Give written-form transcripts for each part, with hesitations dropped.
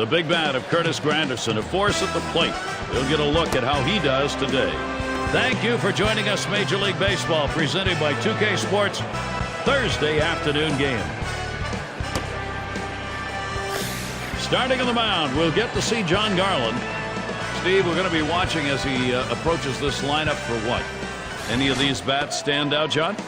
The big bat of Curtis Granderson, a force at the plate. We'll get a look at how he does today. Thank you for joining us. Major League Baseball presented by 2K Sports Thursday afternoon game. Starting on the mound, we'll get to see John Garland. Steve, we're going to be watching as he approaches this lineup for what? Any of these bats stand out, John?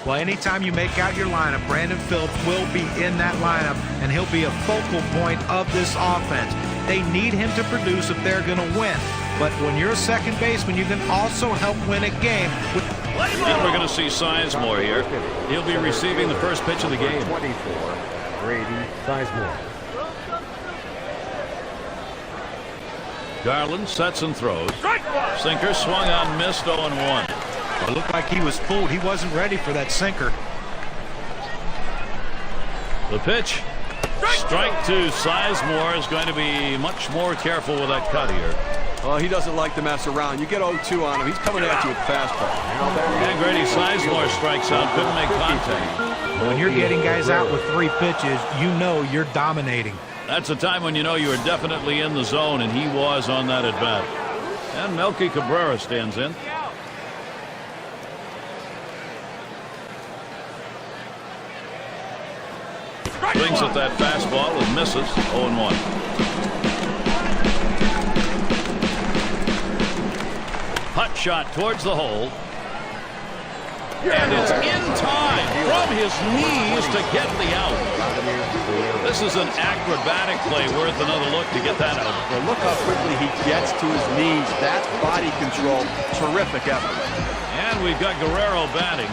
Well, anytime you make out your lineup, Brandon Phillips will be in that lineup, and he'll be a focal point of this offense. They need him to produce if they're going to win. But when you're a second baseman, you can also help win a game. And we're going to see Sizemore here. He'll be receiving the first pitch of the game. 24, Grady Sizemore. Garland sets and throws. Sinker swung on, missed, 0-1. It looked like he was fooled. He wasn't ready for that sinker. The pitch. Strike two. Sizemore is going to be much more careful with that cut here. Well, he doesn't like to mess around. You get 0-2 on him. He's coming at you with fastball. And Grady Sizemore strikes out. Couldn't make contact. When you're getting guys out with 3 pitches, you know you're dominating. That's a time when you know you are definitely in the zone, and he was on that at bat. And Melky Cabrera stands in. Swings at that fastball and misses. 0-1. Hot shot towards the hole. And it's in time from his knees to get the out. This is an acrobatic play worth another look to get that out. Well, look how quickly he gets to his knees. That's body control. Terrific effort. And we've got Guerrero batting.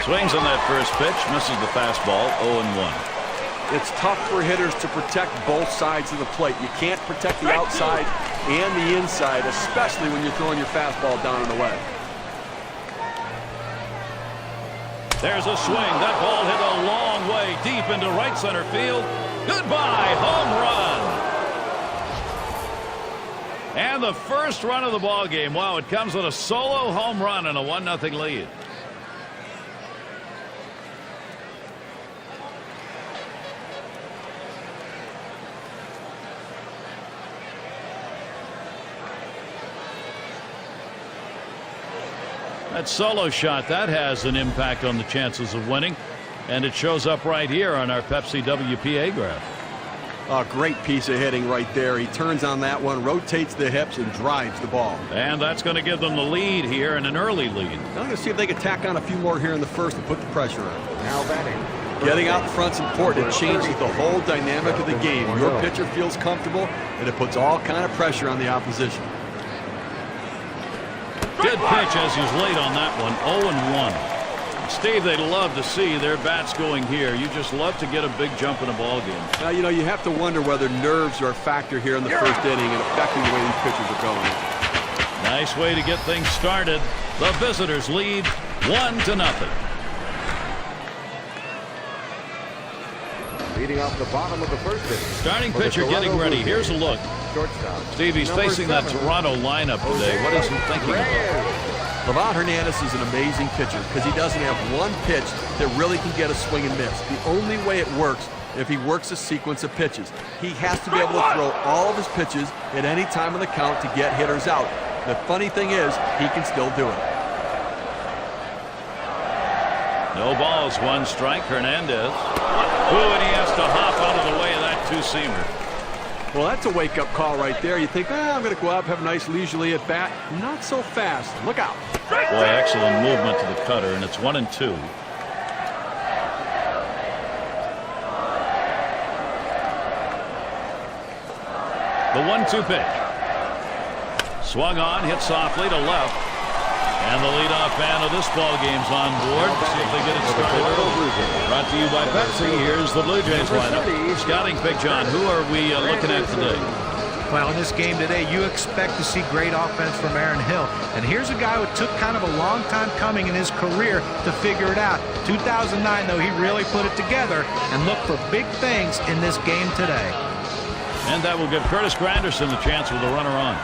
Swings on that first pitch, misses the fastball, 0-1. It's tough for hitters to protect both sides of the plate. You can't protect the outside and the inside, especially when you're throwing your fastball down and away. There's a swing. That ball hit a long way deep into right center field. Goodbye, home run. And the first run of the ball game. Wow, it comes with a solo home run and a 1-0 lead. That solo shot, that has an impact on the chances of winning, and it shows up right here on our Pepsi WPA graph. A great piece of hitting right there. He turns on that one, rotates the hips, and drives the ball. And that's going to give them the lead here, and an early lead. I'm going to see if they can tack on a few more here in the first and put the pressure on. Now batting. Getting out in front's important. It changes the whole dynamic of the game. Your pitcher feels comfortable, and it puts all kind of pressure on the opposition. Good pitch as he's late on that one. 0-1. Steve, they'd love to see their bats going here. You just love to get a big jump in a ball game. Now, you know, you have to wonder whether nerves are a factor here in the first inning and affecting the way these pitchers are going. Nice way to get things started. The visitors lead 1-0. Leading off the bottom of the first inning. Starting pitcher getting ready. Here's a look. Steve, he's facing that Toronto lineup today. What is he thinking about? Livan Hernandez is an amazing pitcher because he doesn't have one pitch that really can get a swing and miss. The only way it works if he works a sequence of pitches. He has to be able to throw all of his pitches at any time of the count to get hitters out. The funny thing is, he can still do it. No balls, 1 strike. Hernandez. Ooh, and he has to hop out of the way of that two-seamer. Well, that's a wake-up call right there. You think, I'm going to go out, have a nice leisurely at bat. Not so fast. Look out. Boy, excellent movement to the cutter, and it's 1-2. The 1-2 pitch. Swung on, hit softly to left. And the leadoff man of this ball game's on board. See if they get it started early. Brought to you by Pepsi. Here's the Blue Jays lineup. Scouting pick, John. Who are we looking at today? Well, in this game today, you expect to see great offense from Aaron Hill. And here's a guy who took kind of a long time coming in his career to figure it out. 2009, though, he really put it together and looked for big things in this game today. And that will give Curtis Granderson the chance with a runner on.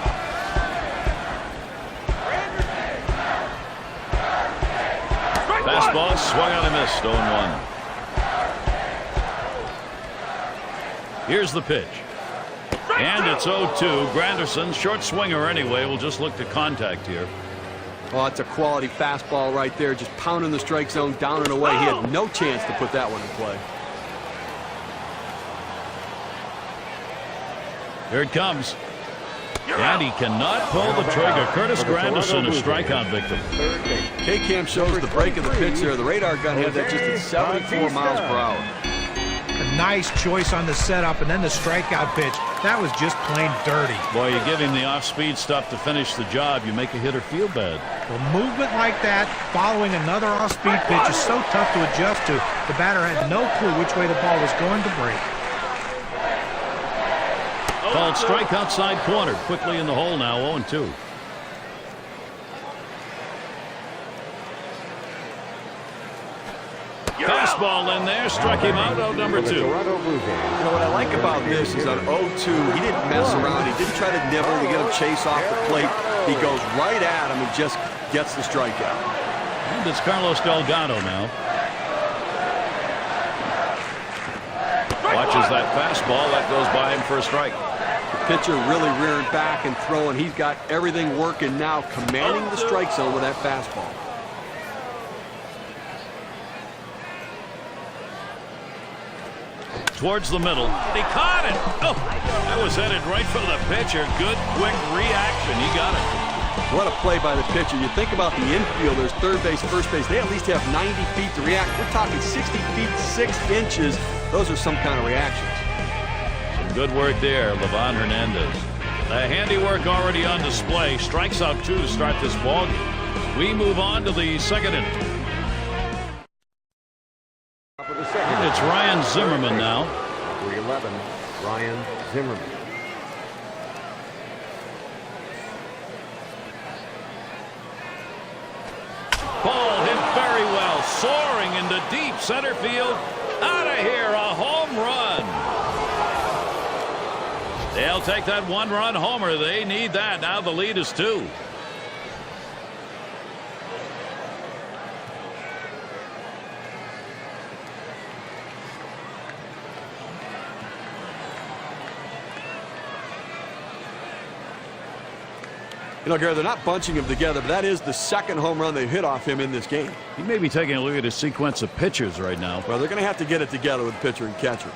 Fastball swung on and missed. 0-1. Here's the pitch. And it's 0-2. Granderson, short swinger anyway, will just look to contact here. Oh, it's a quality fastball right there, just pounding the strike zone down and away. He had no chance to put that one in play. Here it comes. And he cannot pull the trigger. Curtis Granderson, a strikeout victim. K-Cam shows the break of the pitch there. The radar gun had that just at 74 miles per hour. A nice choice on the setup, and then the strikeout pitch. That was just plain dirty. Boy, you give him the off-speed stuff to finish the job. You make a hitter feel bad. Well, movement like that, following another off-speed pitch, is so tough to adjust to. The batter had no clue which way the ball was going to break. Called strike outside corner. Quickly in the hole now. 0-2. Fastball in there. Struck him out. Out number 2. You know what I like about this is on 0-2, he didn't mess around. He didn't try to nibble to get him chase off the plate. He goes right at him and just gets the strikeout. And it's Carlos Delgado now. Watches that fastball. That goes by him for a strike. The pitcher really rearing back and throwing. He's got everything working now, commanding the strike zone with that fastball. Towards the middle. He caught it. Oh, that was headed right for the pitcher. Good, quick reaction. He got it. What a play by the pitcher. You think about the infielders, third base, first base. They at least have 90 feet to react. We're talking 60 feet, 6 inches. Those are some kind of reactions. Some good work there, Livan Hernandez. The handiwork already on display. Strikes out 2 to start this ballgame. We move on to the second inning. It's Ryan Zimmerman now. 3-11, Ryan Zimmerman. Ball hit very well, soaring into deep center field. Out of here, a home run. They'll take that 1-run homer. They need that. Now the lead is 2. You know, Gary, they're not bunching him together, but that is the second home run they've hit off him in this game. He may be taking a look at his sequence of pitches right now. Well, they're going to have to get it together with pitcher and catcher.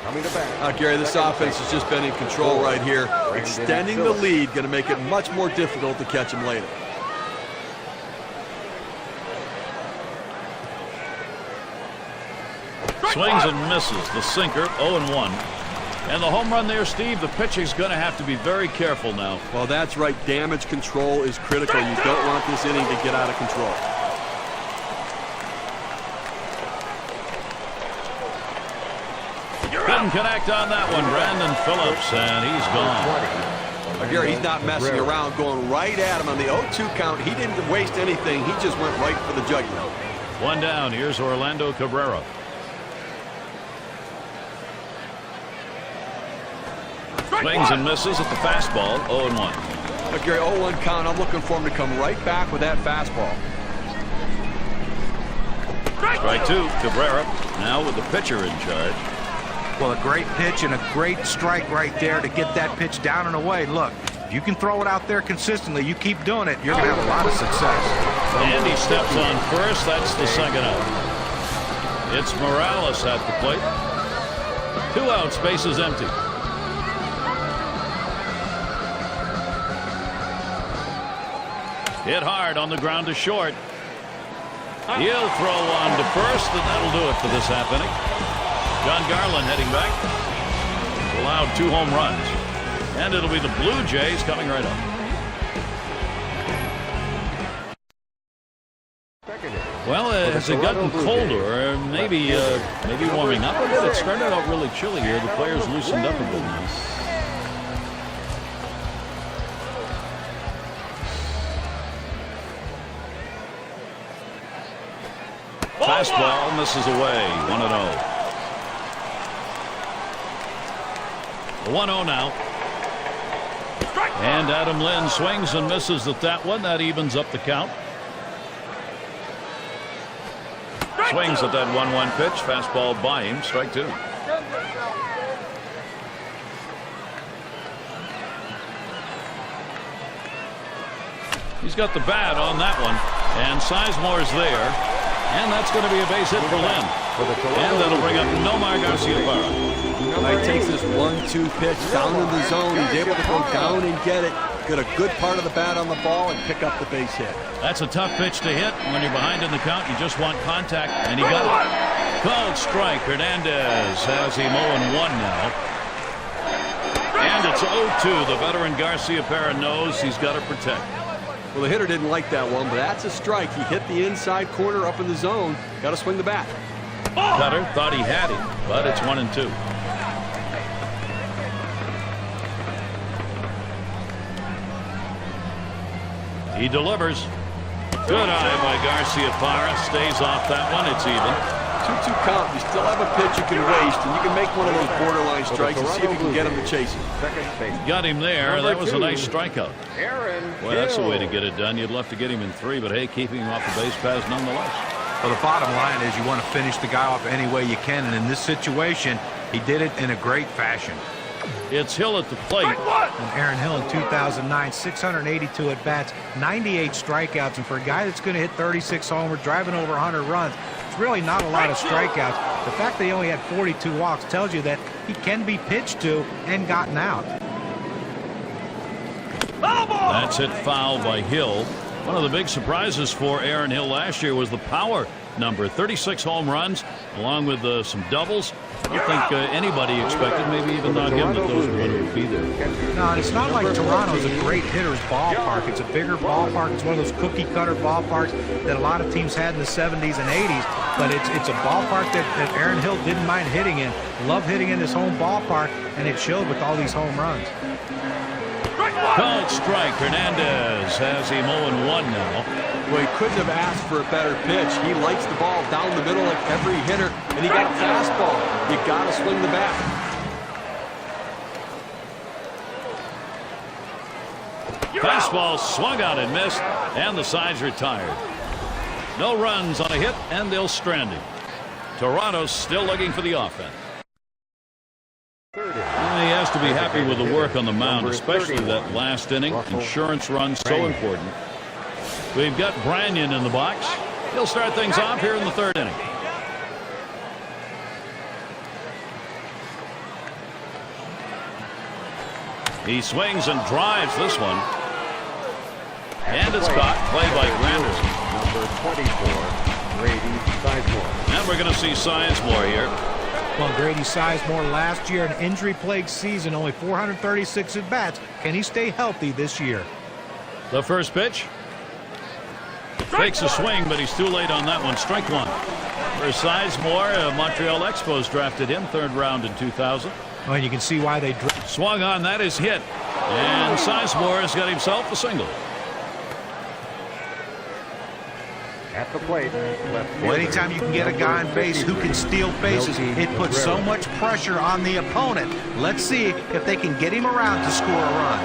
Coming to bat. Gary, this offense has just been in control right here. Extending the lead, going to make it much more difficult to catch him later. Swings and misses. The sinker, 0-1. And the home run there, Steve, the pitching's going to have to be very careful now. Well, that's right. Damage control is critical. You don't want this inning to get out of control. Couldn't connect on that one, Brandon Phillips, and he's gone. Gary, he's not messing around, going right at him on the 0-2 count. He didn't waste anything. He just went right for the jugular. 1 down. Here's Orlando Cabrera. Swings and misses at the fastball. 0-1. Gary, 0-1 count. I'm looking for him to come right back with that fastball. Strike 2. Cabrera now with the pitcher in charge. Well, a great pitch and a great strike right there to get that pitch down and away. Look, if you can throw it out there consistently, you keep doing it, you're going to have a lot of success. And he steps on first. That's the second out. It's Morales at the plate. 2 outs, bases empty. Hit hard on the ground to short. He'll throw on to first, and that'll do it for this half inning. John Garland heading back. Allowed 2 home runs. And it'll be the Blue Jays coming right up. Well, has it gotten colder? Or maybe warming up a bit. It started out really chilly here. The players loosened up a bit now. Fastball misses away. 1-0. 1-0 now. And Adam Lynn swings and misses at that one. That evens up the count. Swings at that 1-1 pitch. Fastball by him. Strike 2. He's got the bat on that one. And Sizemore's there. And that's going to be a base hit for Lynn. And that'll bring up Nomar Garciaparra. He takes this 1-2 pitch down in the zone. He's able to go down and get it. Get a good part of the bat on the ball and pick up the base hit. That's a tough pitch to hit. When you're behind in the count, you just want contact, and he got it. Called strike. Hernandez has him 0-1 now. And it's 0-2. The veteran Garciaparra knows he's got to protect. Well, the hitter didn't like that one, but that's a strike. He hit the inside corner up in the zone. Got to swing the bat. Cutter thought he had him, but it's 1-2. He delivers. Good eye by Garciaparra. Stays off that one. It's even. 2-2 count. You still have a pitch you can waste, and you can make one of those borderline strikes and see if you can get him to chase it. Got him there. That was a nice strikeout. Well, that's the way to get it done. You'd love to get him in 3, but hey, keeping him off the base paths nonetheless. Well, the bottom line is you want to finish the guy off any way you can, and in this situation, he did it in a great fashion. It's Hill at the plate. And Aaron Hill in 2009, 682 at-bats, 98 strikeouts, and for a guy that's going to hit 36 homers, driving over 100 runs, it's really not a lot of strikeouts. The fact that he only had 42 walks tells you that he can be pitched to and gotten out. That's hit foul by Hill. One of the big surprises for Aaron Hill last year was the power number. 36 home runs along with some doubles. I don't think anybody expected, maybe even not him, that those would be there. No, and it's not like Toronto's a great hitter's ballpark. It's a bigger ballpark. It's one of those cookie-cutter ballparks that a lot of teams had in the 70s and 80s. But it's a ballpark that Aaron Hill didn't mind hitting in. Loved hitting in his home ballpark, and it showed with all these home runs. Called strike. Hernandez has him 0-1 now. Well, he couldn't have asked for a better pitch. He likes the ball down the middle like every hitter, and he got a fastball. You got to swing the bat. Fastball swung out and missed, and the side's retired. No runs on a hit, and they'll strand him. Toronto's still looking for the offense. He has to be happy with the work on the mound, especially that last inning. Insurance run so important. We've got Branyan in the box. He'll start things off here in the 3rd inning. He swings and drives this one. And it's caught. Play by Granderson. Number 24, Grady Sizemore. And we're going to see Sizemore here. Well, Grady Sizemore last year, an injury-plagued season, only 436 at-bats. Can he stay healthy this year? The first pitch. Takes a swing, but he's too late on that one. Strike 1. For Sizemore, Montreal Expos drafted him 3rd round in 2000. Well, you can see why they swung on. That is hit. And Sizemore has got himself a single. At the plate. Well, anytime you can get a guy on base who can steal bases, it puts so much pressure on the opponent. Let's see if they can get him around to score a run.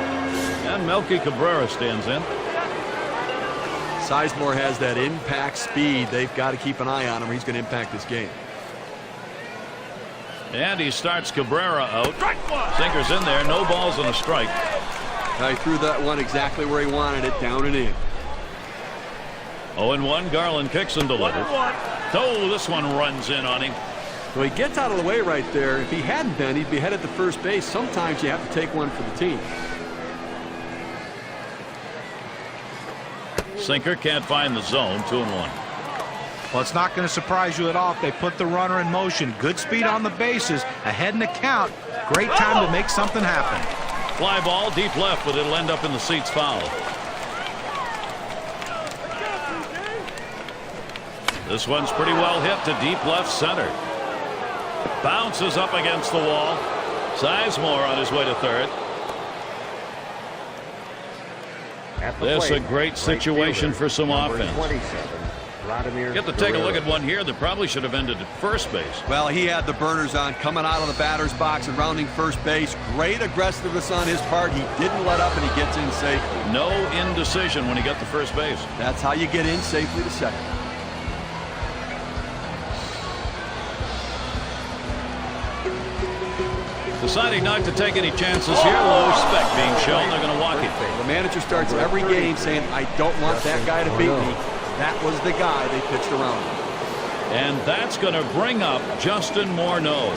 And Melky Cabrera stands in. Sizemore has that impact speed. They've got to keep an eye on him. He's going to impact this game. And he starts Cabrera out. Sinker's in there. No balls and a strike. He threw that one exactly where he wanted it, down and in. 0-1. Garland kicks and delivers. Oh, this one runs in on him. So he gets out of the way right there. If he hadn't been, he'd be headed to first base. Sometimes you have to take one for the team. Sinker can't find the zone. 2-1. Well, it's not going to surprise you at all if they put the runner in motion. Good speed on the bases, ahead in the count. Great time to make something happen. Fly ball deep left, but it'll end up in the seats foul. This one's pretty well hit to deep left center. Bounces up against the wall. Sizemore on his way to 3rd. This is a great situation for some offense. Get to take a look at one here that probably should have ended at first base. Well, he had the burners on coming out of the batter's box and rounding first base. Great aggressiveness on his part. He didn't let up, and he gets in safely. No indecision when he got to first base. That's how you get in safely to second. Deciding not to take any chances here. Low spec being shown. They're going to walk it. The manager starts every game saying, I don't want that guy to beat me. That was the guy they pitched around. And that's going to bring up Justin Morneau.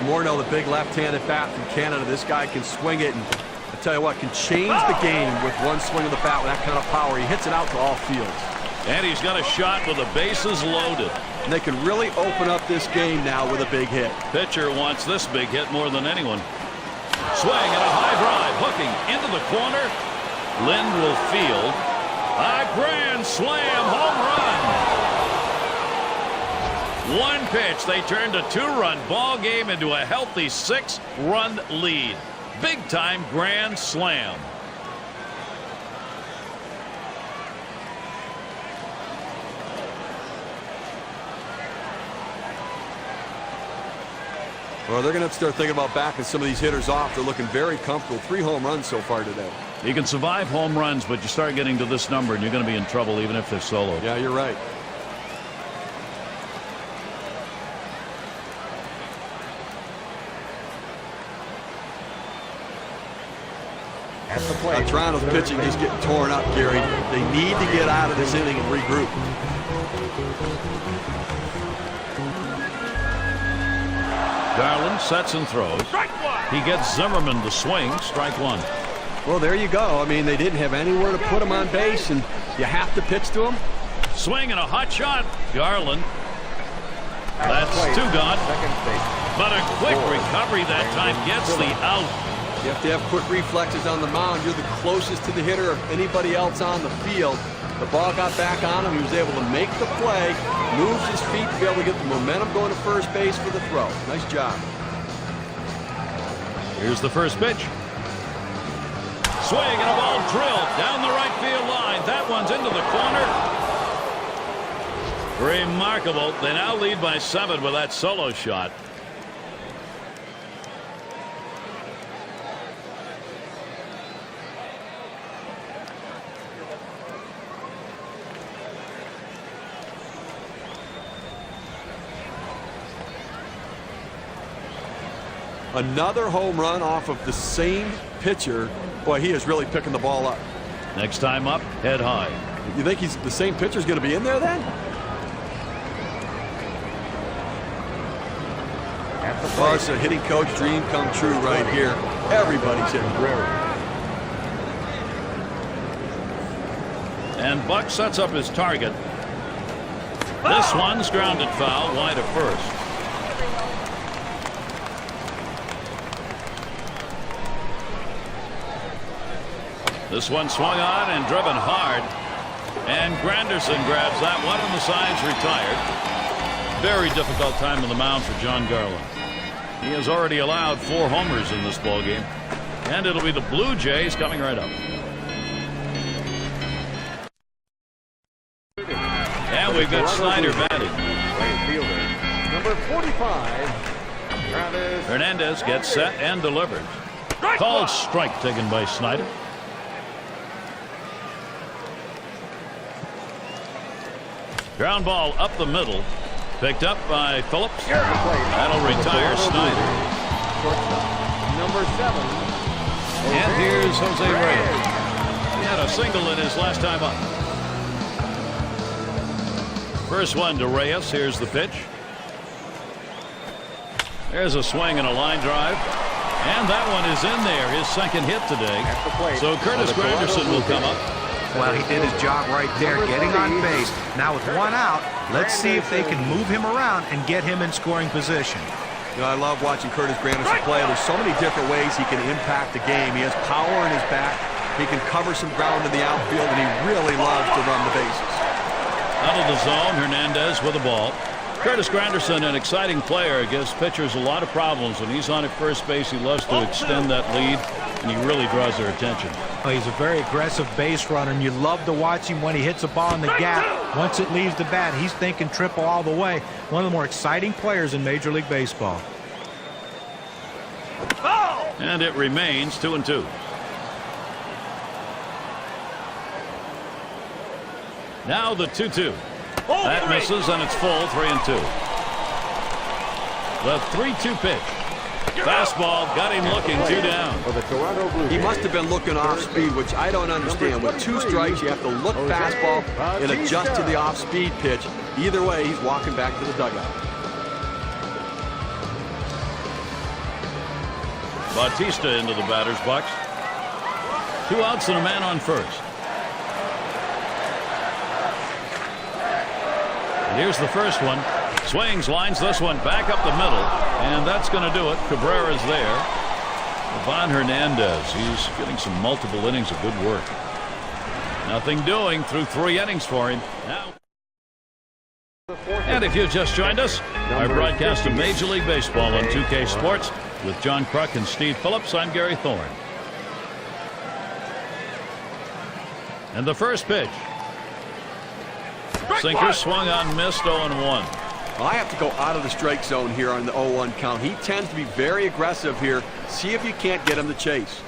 Morneau, the big left-handed bat from Canada. This guy can swing it, and I tell you what, can change the game with one swing of the bat with that kind of power. He hits it out to all fields. And he's got a shot with the bases loaded. And they can really open up this game now with a big hit. Pitcher wants this big hit more than anyone. Swing and a high drive, hooking into the corner. Lind will field. A grand slam home run. One pitch, they turned a 2-run ball game into a healthy 6-run lead. Big time grand slam. Well, they're going to have to start thinking about backing some of these hitters off. They're looking very comfortable. 3 home runs so far today. You can survive home runs, but you start getting to this number and you're going to be in trouble even if they're solo. Yeah, you're right. Toronto's pitching is getting torn up, Gary. They need to get out of this inning and regroup. Garland sets and throws. He gets Zimmerman to swing. Strike one. Well, there you go. I mean, they didn't have anywhere to put him on base, and you have to pitch to him. Swing and a hot shot. Garland. That's 2 gone. But a quick recovery that time gets the out. You have to have quick reflexes on the mound. You're the closest to the hitter of anybody else on the field. The ball got back on him. He was able to make the play, moves his feet to be able to get the momentum going to first base for the throw. Nice job. Here's the first pitch. Swing and a ball drilled down the right field line. That one's into the corner. Remarkable. They now lead by 7 with that solo shot. Another home run off of the same pitcher. Boy, he is really picking the ball up. Next time up, head high. You think the same pitcher's going to be in there then? Oh, it's a hitting coach dream come true right here. Everybody's hitting. And Buck sets up his target. This one's grounded foul wide of first. This one swung on and driven hard. And Granderson grabs that one, and the side's retired. Very difficult time on the mound for John Garland. He has already allowed 4 homers in this ball game. And it'll be the Blue Jays coming right up. And we've got Snyder batting. Number 45, Travis Hernandez gets set and delivered. Called strike taken by Snyder. Ground ball up the middle. Picked up by Phillips. That'll retire Snyder. Number 7. And here's Jose Reyes. He had a single in his last time up. First one to Reyes. Here's the pitch. There's a swing and a line drive. And that one is in there. His second hit today. So Curtis Granderson will come up. Well, he did his job right there, getting on base. Now with 1 out, let's see if they can move him around and get him in scoring position. You know, I love watching Curtis Granderson play. There's so many different ways he can impact the game. He has power in his bat. He can cover some ground in the outfield, and he really loves to run the bases. Out of the zone, Hernandez with the ball. Curtis Granderson, an exciting player, gives pitchers a lot of problems. When he's on at first base, he loves to extend that lead. and he really draws their attention. Well, he's a very aggressive base runner, and you love to watch him when he hits a ball in the gap. Once it leaves the bat, he's thinking triple all the way. One of the more exciting players in Major League Baseball. And it remains 2-2. Now the 2-2. That misses, and it's full 3-2. The 3-2 pitch. Fastball got him looking, 2 down. He must have been looking off speed, which I don't understand. With 2 strikes, you have to look fastball and adjust to the off speed pitch. Either way, he's walking back to the dugout. Bautista into the batter's box. 2 outs and a man on first. And here's the first one. Swings, lines this one back up the middle, and that's going to do it. Cabrera's there. Ivan Hernandez, he's getting some multiple innings of good work. Nothing doing through 3 innings for him. Now, and if you just joined us, our broadcast of Major League Baseball on 2K Sports with John Kruk and Steve Phillips. I'm Gary Thorne. And the first pitch. Sinker swung on, missed, 0-1. Well, I have to go out of the strike zone here on the 0-1 count. He tends to be very aggressive here. See if you can't get him to chase.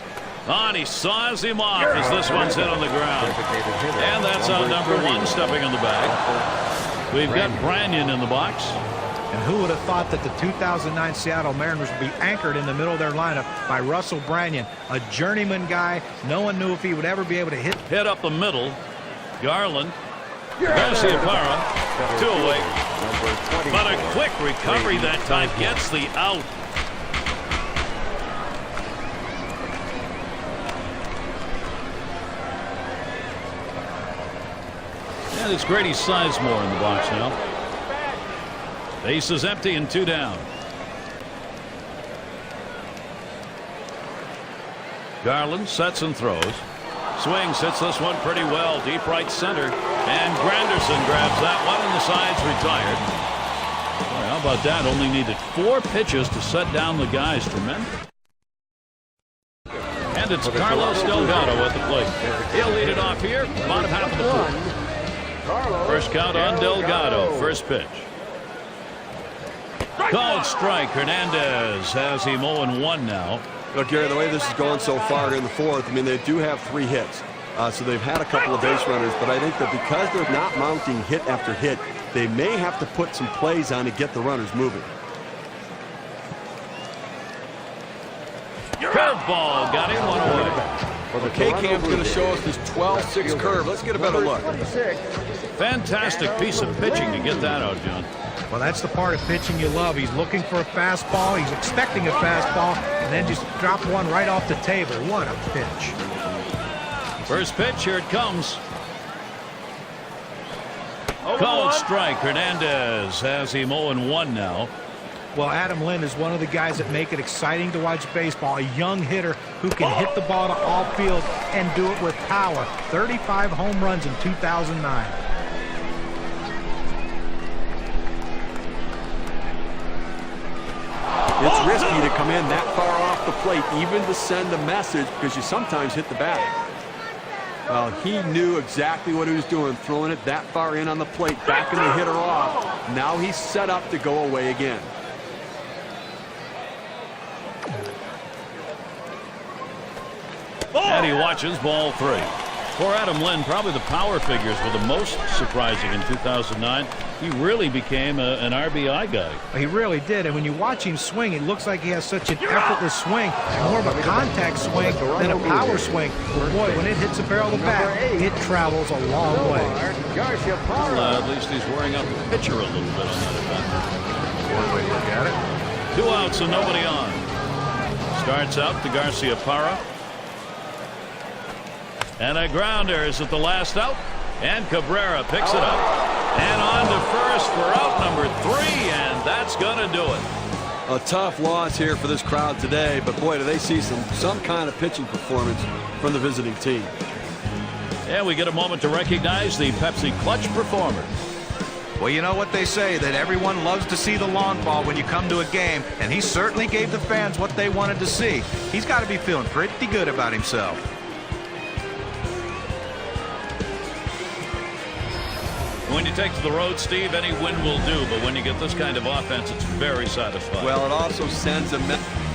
And he saws him off as this one's hit on the ground. And that's out number 1 stepping on the bag. We've got Branyan in the box. And who would have thought that the 2009 Seattle Mariners would be anchored in the middle of their lineup by Russell Branyan, a journeyman guy. No one knew if he would ever be able to hit. Hit up the middle. Garland. Garcia-Parra. 2 away. But a quick recovery that time gets the out. And it's Grady Sizemore in the box now. Base is empty and 2 down. Garland sets and throws. Swings, hits this one pretty well, deep right center, and Granderson grabs that one, and the side's retired. Boy, how about that? Only needed 4 pitches to set down the guys. Tremendous. And it's Carlos Delgado at the plate. He'll lead it off here, bottom half of the 4th. First count on Delgado. First pitch. Called strike. Hernandez has him 0-1 now. Well, Gary, the way this is going so far in the 4th, I mean, they do have 3 hits. So they've had a couple of base runners, but I think that because they're not mounting hit after hit, they may have to put some plays on to get the runners moving. Curveball got him 1 away. The K-Cam's going to show us this 12-6 curve. Let's get a better look. Fantastic piece of pitching to get that out, John. Well, that's the part of pitching you love. He's looking for a fastball. He's expecting a fastball, and then just drop one right off the table. What a pitch. First pitch, here it comes. Called strike. Hernandez has him 0-1 now. Well, Adam Lind is one of the guys that make it exciting to watch baseball. A young hitter who can hit the ball to all field and do it with power. 35 home runs in 2009. It's risky to come in that far off the plate, even to send a message, because you sometimes hit the batter. Well, he knew exactly what he was doing, throwing it that far in on the plate, backing the hitter off. Now he's set up to go away again. And he watches ball 3. For Adam Lind, probably the power figures were the most surprising in 2009. He really became an RBI guy. He really did, and when you watch him swing, it looks like he has such an effortly swing, more of a contact swing than a power swing. But boy, when it hits the barrel of the bat, it travels a long way. Well, at least he's wearing out the pitcher a little bit on that event. One way to look at it. 2 outs and nobody on. Starts out to Garcia-Parra. And a grounder is at the last out, and Cabrera picks it up and on to first for out number 3, and that's gonna do it. A tough loss here for this crowd today, but boy, do they see some kind of pitching performance from the visiting team. And we get a moment to recognize the Pepsi Clutch performers. Well, you know what they say, that everyone loves to see the long ball when you come to a game, and he certainly gave the fans what they wanted to see. He's got to be feeling pretty good about himself. When you take to the road, Steve, any win will do, but when you get this kind of offense, it's very satisfying. Well, it also sends a message.